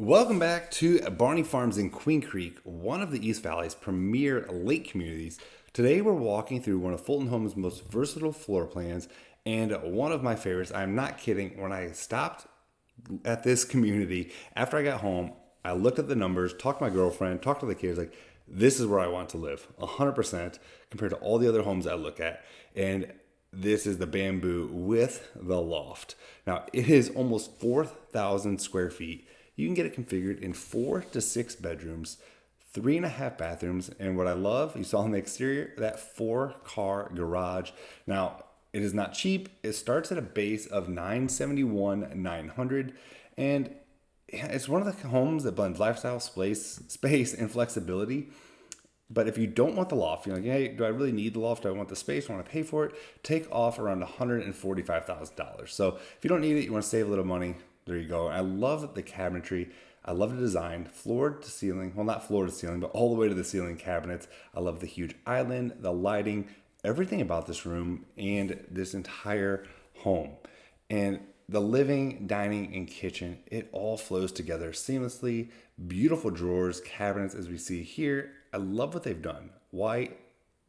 Welcome back to Barney Farms in Queen Creek, one of the East Valley's premier lake communities. Today we're walking through one of Fulton Home's most versatile floor plans and one of my favorites. I'm not kidding. When I stopped at this community after I got home, I looked at the numbers, talked to my girlfriend, talked to the kids, like, this is where I want to live, 100% compared to all the other homes I look at. And this is the bamboo with the loft. Now, it is almost 4,000 square feet. You can get it configured in 4 to 6 bedrooms, 3.5 bathrooms, and what I love, you saw on the exterior, that 4-car garage. Now, it is not cheap. It starts at a base of $971,900, and it's one of the homes that blends lifestyle, space, and flexibility. But if you don't want the loft, you're like, hey, do I really need the loft? Do I want the space? I want to pay for it? Take off around $145,000. So if you don't need it, you want to save a little money, there you go. I love the cabinetry. I love the design, floor to ceiling. Well, not floor to ceiling, but all the way to the ceiling cabinets. I love the huge island, the lighting, everything about this room and this entire home. And the living, dining, and kitchen, it all flows together seamlessly. Beautiful drawers, cabinets, as we see here. I love what they've done. Wide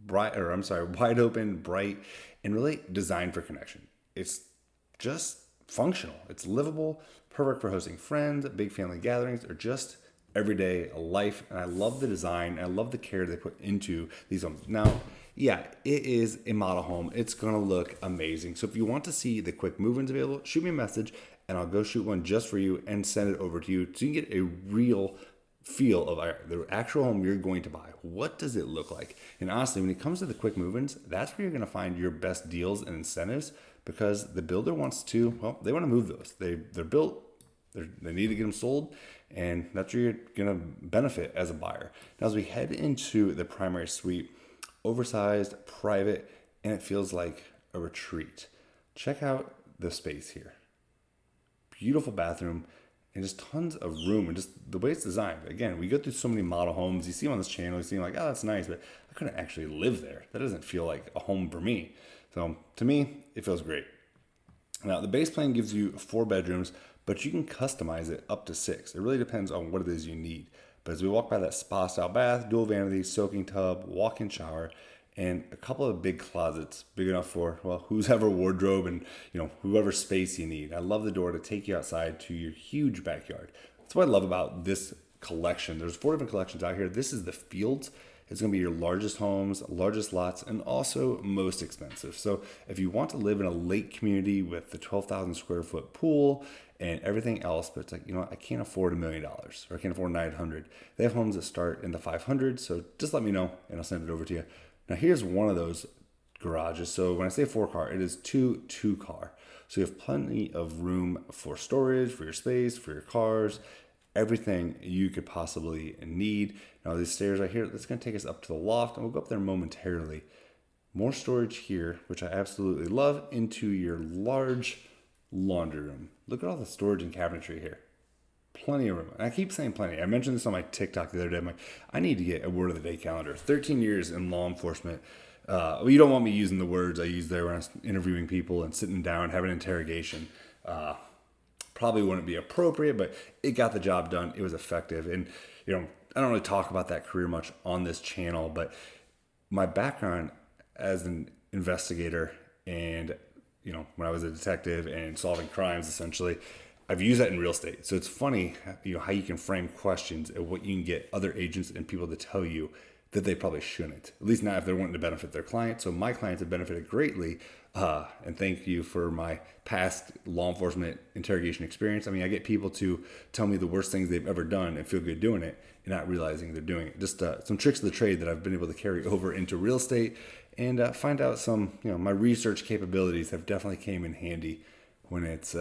open, bright, and really designed for connection. It's just functional. It's livable, perfect for hosting friends, big family gatherings, or just everyday life. And I love the design. I love the care they put into these homes. Now, yeah, it is a model home. It's going to look amazing. So if you want to see the quick move-ins available, shoot me a message and I'll go shoot one just for you and send it over to you so you can get a real feel of the actual home you're going to buy. What does it look like? And honestly, when it comes to the quick move-ins, that's where you're going to find your best deals and incentives because the builder wants to, well, they want to move those. They're built, they need to get them sold, and that's where you're going to benefit as a buyer. Now, as we head into the primary suite, oversized, private, and it feels like a retreat. Check out the space here. Beautiful bathroom and just tons of room and just the way it's designed. Again, we go through so many model homes. You see them on this channel, you see them like, oh, that's nice, but I couldn't actually live there. That doesn't feel like a home for me. So to me, it feels great. Now, the base plan gives you 4 bedrooms, but you can customize it up to 6. It really depends on what it is you need. But as we walk by that spa-style bath, dual vanity, soaking tub, walk-in shower, and a couple of big closets, big enough for, well, whoever wardrobe and, whoever space you need. I love the door to take you outside to your huge backyard. That's what I love about this collection. There's 4 different collections out here. This is the Fields. It's going to be your largest homes, largest lots, and also most expensive. So if you want to live in a lake community with the 12,000 square foot pool and everything else, but it's like, I can't afford $1 million or I can't afford 900. They have homes that start in the 500. So just let me know and I'll send it over to you. Now here's one of those garages. So when I say 4-car, it is 2-car. So you have plenty of room for storage, for your space, for your cars, everything you could possibly need. Now these stairs right here, that's going to take us up to the loft, and we'll go up there momentarily. More storage here, which I absolutely love, into your large laundry room. Look at all the storage and cabinetry here. Plenty of room. And I keep saying plenty. I mentioned this on my TikTok the other day. I'm like, I need to get a word of the day calendar. 13 years in law enforcement. You don't want me using the words I use there when I was interviewing people and sitting down, having an interrogation. Probably wouldn't be appropriate, but it got the job done. It was effective. And, I don't really talk about that career much on this channel, but my background as an investigator and, when I was a detective and solving crimes, essentially, I've used that in real estate. So it's funny, how you can frame questions and what you can get other agents and people to tell you that they probably shouldn't, at least not if they're wanting to benefit their client. So my clients have benefited greatly. And thank you for my past law enforcement interrogation experience. I mean, I get people to tell me the worst things they've ever done and feel good doing it and not realizing they're doing it. Just some tricks of the trade that I've been able to carry over into real estate and find out some, my research capabilities have definitely came in handy when it's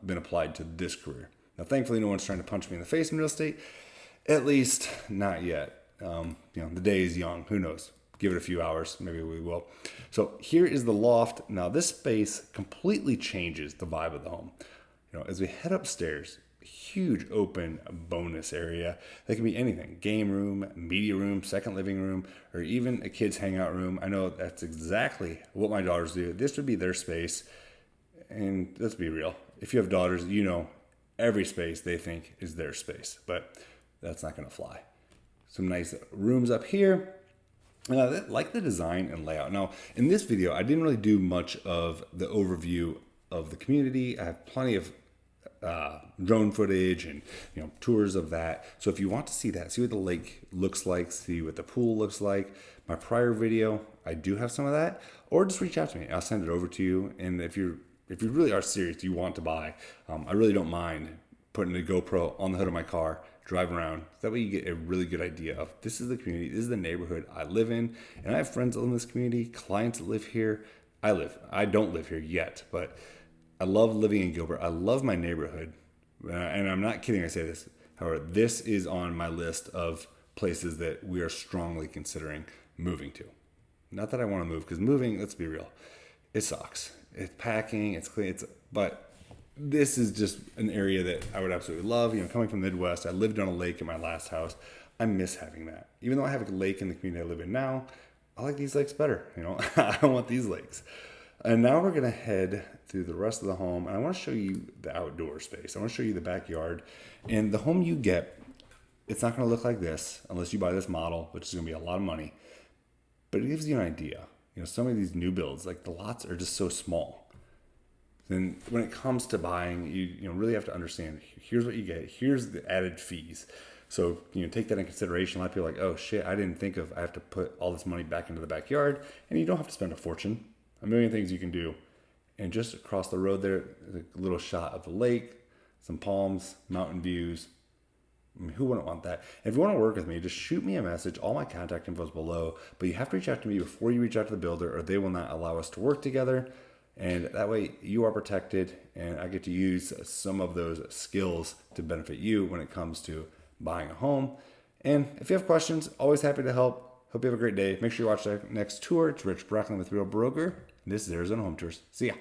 been applied to this career. Now, thankfully, no one's trying to punch me in the face in real estate, at least not yet. The day is young. Who knows? Give it a few hours. Maybe we will. So here is the loft. Now, this space completely changes the vibe of the home. As we head upstairs, huge open bonus area. That can be anything: game room, media room, second living room, or even a kid's hangout room. I know that's exactly what my daughters do. This would be their space. And let's be real. If you have daughters, every space they think is their space, but that's not going to fly. Some nice rooms up here. And I like the design and layout. Now, in this video, I didn't really do much of the overview of the community. I have plenty of drone footage and tours of that. So if you want to see that, see what the lake looks like, see what the pool looks like, my prior video, I do have some of that. Or just reach out to me. I'll send it over to you. And if you really are serious, you want to buy, I really don't mind putting a GoPro on the hood of my car, drive around. That way you get a really good idea of this is the community, this is the neighborhood I live in, and I have friends that live in this community, clients that live here. I don't live here yet, but I love living in Gilbert. I love my neighborhood, and I'm not kidding. I say this. However, this is on my list of places that we are strongly considering moving to. Not that I want to move, because moving, let's be real, it sucks. It's packing, it's clean, but this is just an area that I would absolutely love. Coming from the Midwest, I lived on a lake in my last house. I miss having that. Even though I have a lake in the community I live in now, I like these lakes better. I want these lakes. And now we're gonna head through the rest of the home, and I want to show you the outdoor space. I want to show you the backyard. And the home you get, it's not gonna look like this unless you buy this model, which is gonna be a lot of money. But it gives you an idea. Some of these new builds, like the lots are just so small. Then when it comes to buying, you really have to understand, here's what you get, here's the added fees. So, take that in consideration. A lot of people are like, oh shit, I didn't think of, I have to put all this money back into the backyard. And you don't have to spend a fortune. A million things you can do. And just across the road there, a little shot of the lake, some palms, mountain views. Who wouldn't want that? If you want to work with me, just shoot me a message. All my contact info is below, but you have to reach out to me before you reach out to the builder, or they will not allow us to work together. And that way you are protected, and I get to use some of those skills to benefit you when it comes to buying a home. And if you have questions, always happy to help. Hope you have a great day. Make sure you watch the next tour. It's Rich Brecklin with Real Broker. This is Arizona Home Tours. See ya.